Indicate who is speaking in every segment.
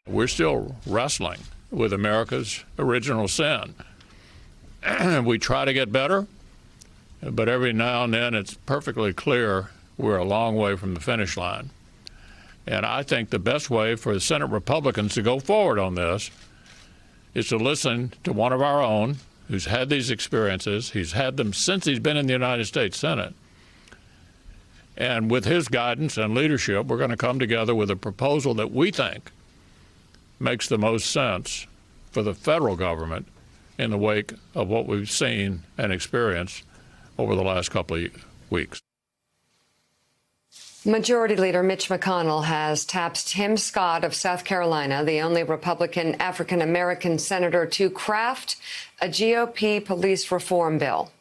Speaker 1: We're still wrestling with America's original sin. We try to get better, but every now and then it's perfectly clear we're a long way from the finish line. And I think the best way for the Senate Republicans to go forward on this is to listen to one of our own who's had these experiences. He's had them since he's been in the United States Senate. And with his guidance and leadership, we're going to come together with a proposal that we think makes the most sense for the federal government in the wake of what we've seen and experienced over the last couple of weeks.
Speaker 2: Majority Leader Mitch McConnell has tapped Tim Scott of South Carolina, the only Republican African-American senator, to craft a GOP police reform bill.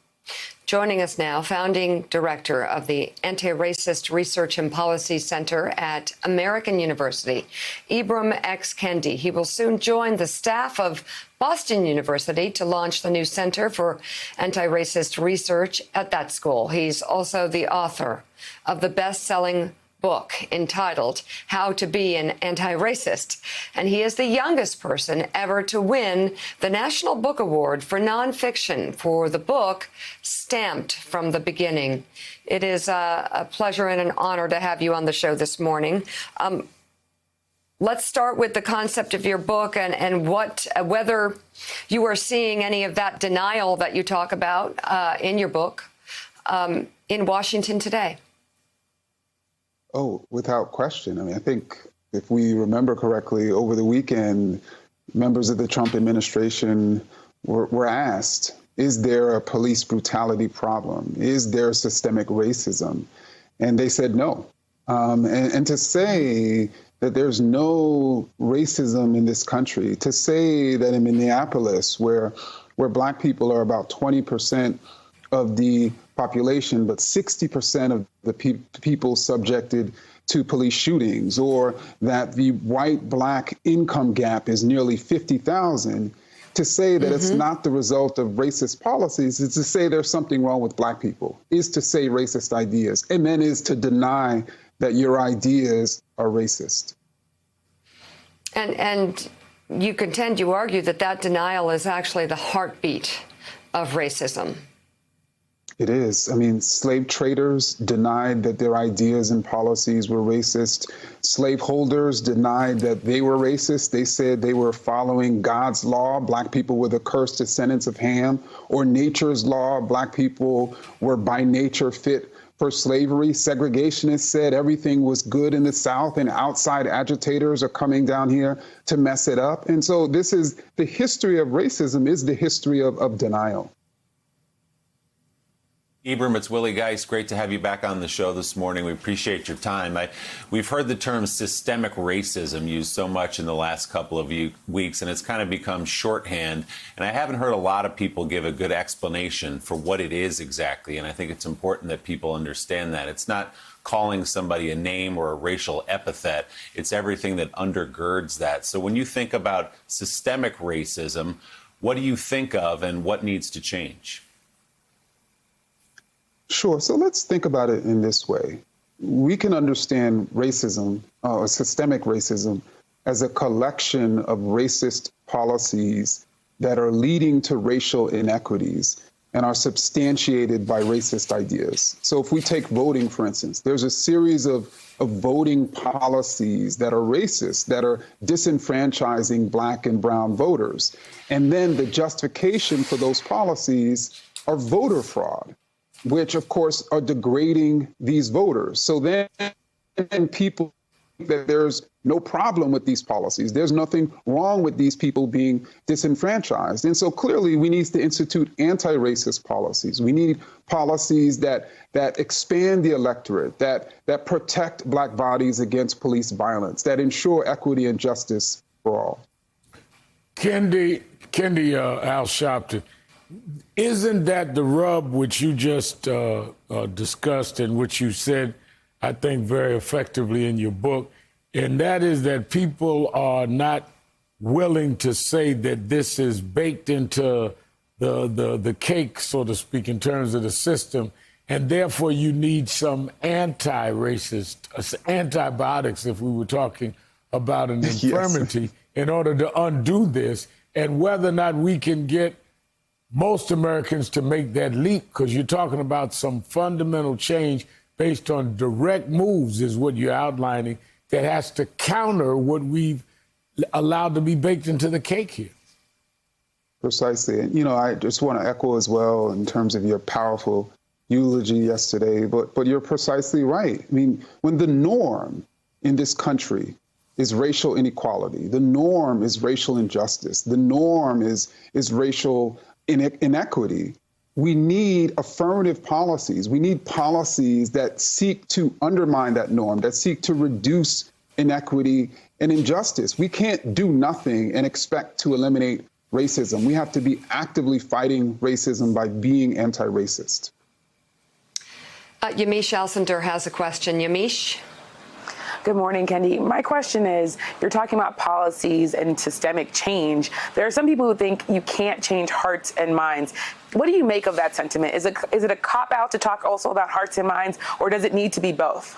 Speaker 2: Joining us now, founding director of the Anti-Racist Research and Policy Center at American University, Ibram X. Kendi. He will soon join the staff of Boston University to launch the new Center for Anti-Racist Research at that school. He's also the author of the best-selling book entitled How to Be an Anti-Racist. And he is the youngest person ever to win the National Book Award for nonfiction for the book Stamped from the Beginning. It is a pleasure and an honor to have you on the show this morning. Let's start with the concept of your book and whether you are seeing any of that denial that you talk about in your book in Washington today.
Speaker 3: Oh, without question. I mean, I think if we remember correctly, over the weekend, members of the Trump administration were asked, is there a police brutality problem? Is there systemic racism? And they said no. And to say that there's no racism in this country, to say that in Minneapolis, where Black people are about 20% of the population, but 60% of the people subjected to police shootings, or that the white-Black income gap is nearly 50,000, to say that it's not the result of racist policies is to say there's something wrong with Black people, is to say racist ideas, and then is to deny that your ideas are racist.
Speaker 2: And you contend, you argue that denial is actually the heartbeat of racism.
Speaker 3: It is. I mean, slave traders denied that their ideas and policies were racist. Slaveholders denied that they were racist. They said they were following God's law. Black people were the cursed descendants of Ham. Or nature's law. Black people were by nature fit for slavery. Segregationists said everything was good in the South and outside agitators are coming down here to mess it up. And so this is the history of racism, is the history of denial.
Speaker 4: Ibram, it's Willie Geist. Great to have you back on the show this morning. We appreciate your time. We've heard the term systemic racism used so much in the last couple of weeks, and it's kind of become shorthand. And I haven't heard a lot of people give a good explanation for what it is exactly. And I think it's important that people understand that. It's not calling somebody a name or a racial epithet. It's everything that undergirds that. So when you think about systemic racism, what do you think of and what needs to change?
Speaker 3: Sure. So let's think about it in this way. We can understand racism, or systemic racism, as a collection of racist policies that are leading to racial inequities and are substantiated by racist ideas. So if we take voting, for instance, there's a series of voting policies that are racist, that are disenfranchising Black and brown voters. And then the justification for those policies are voter fraud, which, of course, are degrading these voters. So then people think that there's no problem with these policies. There's nothing wrong with these people being disenfranchised. And so clearly we need to institute anti-racist policies. We need policies that expand the electorate, that protect Black bodies against police violence, that ensure equity and justice for all.
Speaker 5: Kendi Al Sharpton, isn't that the rub which you just discussed and which you said, I think, very effectively in your book, and that is that people are not willing to say that this is baked into the cake, so to speak, in terms of the system, and therefore you need some anti-racist, antibiotics, if we were talking about an infirmity in order to undo this, and whether or not we can get most Americans to make that leap, because you're talking about some fundamental change based on direct moves is what you're outlining that has to counter what we've allowed to be baked into the cake here.
Speaker 3: Precisely. And, you know, I just want to echo as well in terms of your powerful eulogy yesterday, but you're precisely right. I mean, when the norm in this country is racial inequality, the norm is racial injustice, the norm is racial inequity, we need affirmative policies. We need policies that seek to undermine that norm, that seek to reduce inequity and injustice. We can't do nothing and expect to eliminate racism. We have to be actively fighting racism by being anti-racist.
Speaker 2: Yamiche Alcindor has a question. Yamiche?
Speaker 6: Good morning, Kendi. My question is, you're talking about policies and systemic change. There are some people who think you can't change hearts and minds. What do you make of that sentiment? Is it a cop-out to talk also about hearts and minds, or does it need to be both?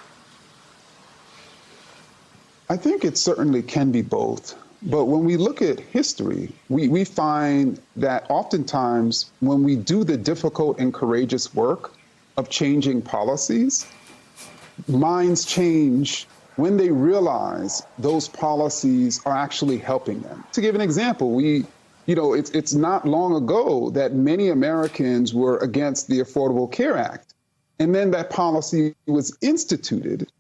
Speaker 3: I think it certainly can be both. But when we look at history, we find that oftentimes when we do the difficult and courageous work of changing policies, minds change when they realize those policies are actually helping them. To give an example, it's not long ago that many Americans were against the Affordable Care Act. And then that policy was instituted.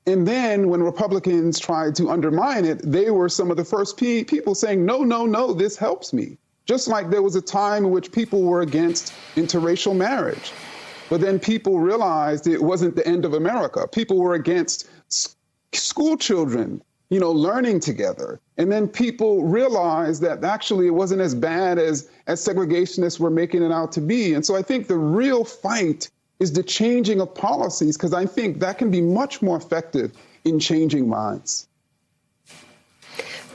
Speaker 3: And then when Republicans tried to undermine it, they were some of the first people saying, no, this helps me. Just like there was a time in which people were against interracial marriage. But then people realized it wasn't the end of America. People were against school children, learning together. And then people realized that actually it wasn't as bad as segregationists were making it out to be. And so I think the real fight is the changing of policies, because I think that can be much more effective in changing minds.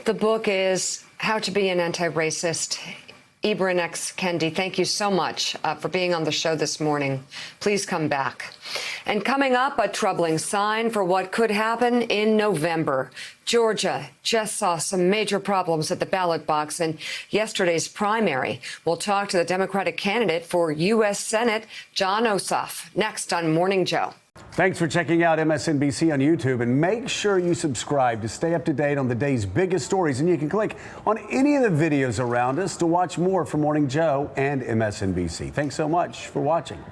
Speaker 2: The book is How to Be an Anti-Racist. Ibram Kendi, thank you so much for being on the show this morning. Please come back. And coming up, a troubling sign for what could happen in November. Georgia just saw some major problems at the ballot box in yesterday's primary. We'll talk to the Democratic candidate for U.S. Senate, Jon Ossoff, next on Morning Joe.
Speaker 7: Thanks for checking out MSNBC on YouTube, and make sure you subscribe to stay up to date on the day's biggest stories. And you can click on any of the videos around us to watch more from Morning Joe and MSNBC. Thanks so much for watching.